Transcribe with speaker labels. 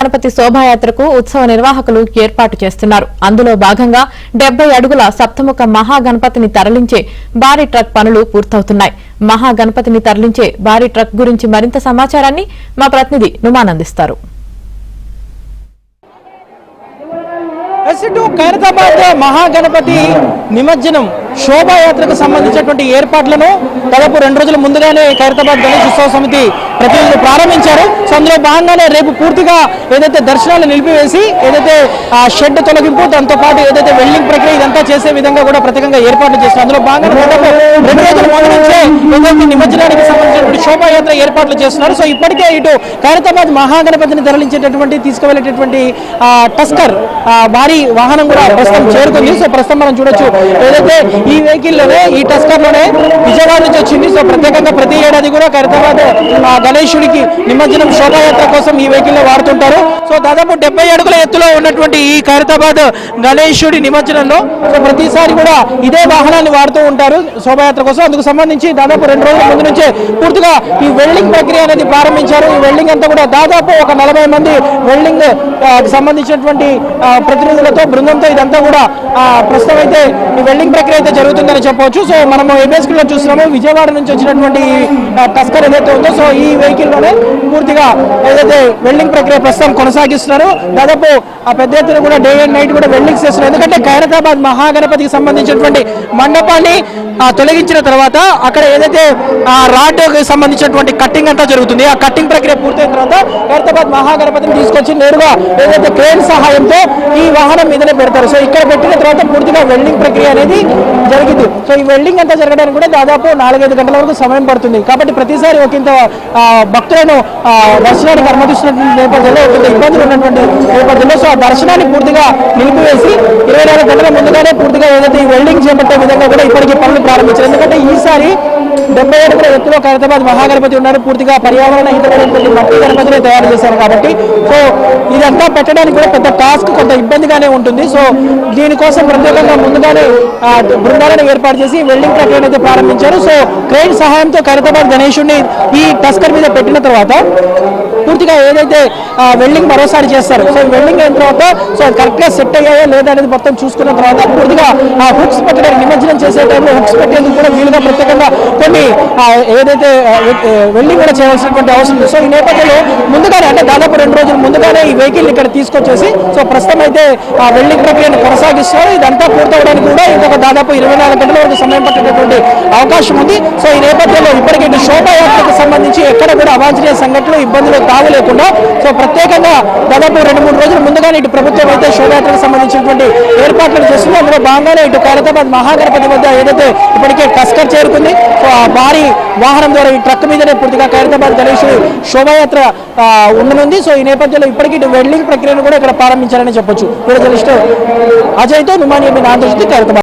Speaker 1: గణపతి శోభాయాత్రకు ఉత్సవ నిర్వాహకులు ఏర్పాటు చేస్తున్నారు. అందులో భాగంగా 70 అడుగుల సప్తముఖ మహాగణపతిని తరలించే భారీ ట్రక్ పనులు పూర్తవుతున్నాయి. మహాగణపతిని తరలించే భారీ ట్రక్ గురించి మరింత సమాచారాన్ని మా ప్రతినిధి నుమాన్ అందిస్తారు.
Speaker 2: ఖైరతాబాద్ మహాగణపతి నిమజ్జనం శోభాయాత్రకు సంబంధించినటువంటి ఏర్పాట్లను దాదాపు 2 రోజుల ముందుగానే ఖైరతాబాద్ గణేష్ ఉత్సవ సమితి ప్రతినిధులు ప్రారంభించారు. సో అందులో భాగంగానే రేపు పూర్తిగా ఏదైతే దర్శనాలు నిలిపివేసి ఏదైతే షెడ్ తొలగింపు దాంతో పాటు ఏదైతే వెల్డింగ్ ప్రక్రియ ఇదంతా చేసే విధంగా కూడా ప్రత్యేకంగా ఏర్పాట్లు చేస్తారు. అందులో భాగంగా దాదాపు 2 రోజుల ముందు నుంచే ఏదైతే నిమజ్జనానికి సంబంధించినటువంటి శోభాయాత్ర ఏర్పాట్లు చేస్తున్నారు. సో ఇప్పటికే ఇటు ఖైరతాబాద్ మహాగణపతిని తరలించేటటువంటి తీసుకువెళ్ళేటటువంటి టస్కర్ భారీ వాహనం కూడా ప్రస్తుతం చేరుకుంది. సో ప్రస్తుతం మనం చూడొచ్చు ఏదైతే ఈ వెహికల్ లోనే ఈ టస్కర్ లోనే విజయవాడ నుంచి వచ్చింది. సో ప్రత్యేకంగా ప్రతి ఏడాది కూడా ఖైరతాబాద్ గణేశుడికి నిమజ్జనం శోభాయాత్ర కోసం ఈ వెహికల్ లో వాడుతుంటారు. సో దాదాపు 70 అడుగుల ఎత్తులో ఉన్నటువంటి ఈ ఖైరతాబాద్ గణేశుడి నిమజ్జనంలో సో ప్రతిసారి కూడా ఇదే వాహనాన్ని వాడుతూ ఉంటారు శోభాయాత్ర కోసం. అందుకు సంబంధించి దాదాపు 2 రోజుల ముందు నుంచే పూర్తిగా ఈ వెల్డింగ్ ప్రక్రియ అనేది ప్రారంభించారు. ఈ వెల్డింగ్ అంతా కూడా దాదాపు ఒక 40 మంది వెల్డింగ్ సంబంధించినటువంటి ప్రతినిధులతో బృందంతో ఇదంతా కూడా ప్రస్తుతం అయితే ఈ వెల్డింగ్ ప్రక్రియ అయితే జరుగుతుందని చెప్పవచ్చు. సో మనము ఏబిఎస్ లో చూస్తున్నాము విజయవాడ నుంచి వచ్చినటువంటి టస్కర్ ఏదైతే ఉందో సో ఈ వెహికల్ లోనే పూర్తిగా ఏదైతే వెల్డింగ్ ప్రక్రియ ప్రస్తుతం కొనసాగిస్తున్నారు. దాదాపు పెద్ద ఎత్తున కూడా డే అండ్ నైట్ కూడా వెల్డింగ్ చేస్తున్నారు. ఎందుకంటే ఖైరతాబాద్ మహాగణపతికి సంబంధించినటువంటి మండపాన్ని తొలగించిన తర్వాత అక్కడ ఏదైతే రాడ్ సంబంధించినటువంటి కట్టింగ్ అంతా జరుగుతుంది. ఆ కట్టింగ్ ప్రక్రియ పూర్తయిన తర్వాత ఖైరతాబాద్ మహాగణపతిని తీసుకొచ్చి నేరుగా ఏదైతే క్రేన్ సహాయంతో ఈ వాహనం మీదనే పెడతారు. సో ఇక్కడ పెట్టిన తర్వాత పూర్తిగా వెల్డింగ్ ప్రక్రియ అనేది జరిగింది. సో ఈ వెల్డింగ్ అంతా జరగడానికి కూడా దాదాపు 4-5 గంటల వరకు సమయం పడుతుంది. కాబట్టి ప్రతిసారి ఒకంత భక్తులను దర్శనానికి అనుమతిస్తున్నటువంటి నేపథ్యంలో ఒకంత ఇబ్బందులు ఉన్నటువంటి నేపథ్యంలో సో ఆ దర్శనాన్ని పూర్తిగా నిలిపివేసి 24 గంటల ముందుగానే పూర్తిగా ఏదైతే ఈ వెల్డింగ్ చేపట్టే విధంగా కూడా ఇప్పటికీ పనులు ప్రారంభించారు. ఎందుకంటే ఈసారి 70 అడుగుల ఎత్తులో ఖైరతాబాద్ మహాగణపతి ఉన్నారు. పూర్తిగా పర్యావరణ హితమైనటువంటి మట్టి గణపతిని తయారు చేశారు కాబట్టి సో ఇదంతా పెట్టడానికి కూడా పెద్ద టాస్క్ కొంత ఇబ్బందిగానే ఉంటుంది. సో దీనికోసం ప్రత్యేకంగా ముందుగానే బృందాలను ఏర్పాటు చేసి వెల్డింగ్ ప్రక్రియను అయితే ప్రారంభించారు. సో క్రేన్ సహాయంతో ఖైరతాబాద్ గణేశుడిని ఈ టస్కర్ మీద పెట్టిన తర్వాత పూర్తిగా ఏదైతే వెల్డింగ్ మరోసారి చేస్తారు. సో వెల్డింగ్ అయిన తర్వాత సో కరెక్ట్గా సెట్ అయ్యాయో లేదా అనేది మొత్తం చూసుకున్న తర్వాత పూర్తిగా హుక్స్ పెట్టడానికి నిమజ్జనం చేసే టైంలో హుక్స్ పెట్టేందుకు కూడా వీలుగా ప్రత్యేకంగా కొన్ని ఏదైతే వెల్డింగ్ కూడా చేయాల్సినటువంటి అవసరం ఉంది. సో ఈ నేపథ్యంలో ముందుగానే అంటే దాదాపు 2 రోజుల ముందుగానే ఈ వెహికల్ ఇక్కడ తీసుకొచ్చేసి సో ప్రస్తుతం అయితే వెల్డింగ్ ప్రక్రియను కొనసాగిస్తున్నారు. ఇదంతా పూర్తవడానికి కూడా ఇంకొక దాదాపు 24 గంటల వరకు సమయం పట్టేటటువంటి అవకాశం ఉంది. సో ఈ నేపథ్యంలో ఇప్పటికే శోభాయాత్రకు సంబంధించి ఎక్కడ కూడా అవాంఛనీయ సంఘటనలు ఇబ్బందులు తావు లేకుండా సో ప్రత్యేకంగా దాదాపు 2-3 రోజుల ముందుగానే ఇటు ప్రభుత్వం అయితే శోభాయాత్రకు సంబంధించినటువంటి ఏర్పాట్లను చేస్తుంది. అందులో భాగంగానే ఇటు ఖైరతాబాద్ మహాగణపతి వద్ద ఏదైతే ఇప్పటికే టస్కర్ చేరుకుంది. సో ఆ భారీ వాహనం ద్వారా ఈ ట్రక్ మీదనే పూర్తిగా ఖైరతాబాద్ గణేష్ శోభాయాత్ర ఉండనుంది. సో ఈ నేపథ్యంలో ఇప్పటికీ ఇటు వెల్డింగ్ ప్రక్రియను కూడా ఇక్కడ ప్రారంభించారని చెప్పొచ్చు. వీడియో జర్నలిస్ట్ అజయ్తో నుమాన్ ఆంధ్రజ్యోతి ఖైరతాబాద్.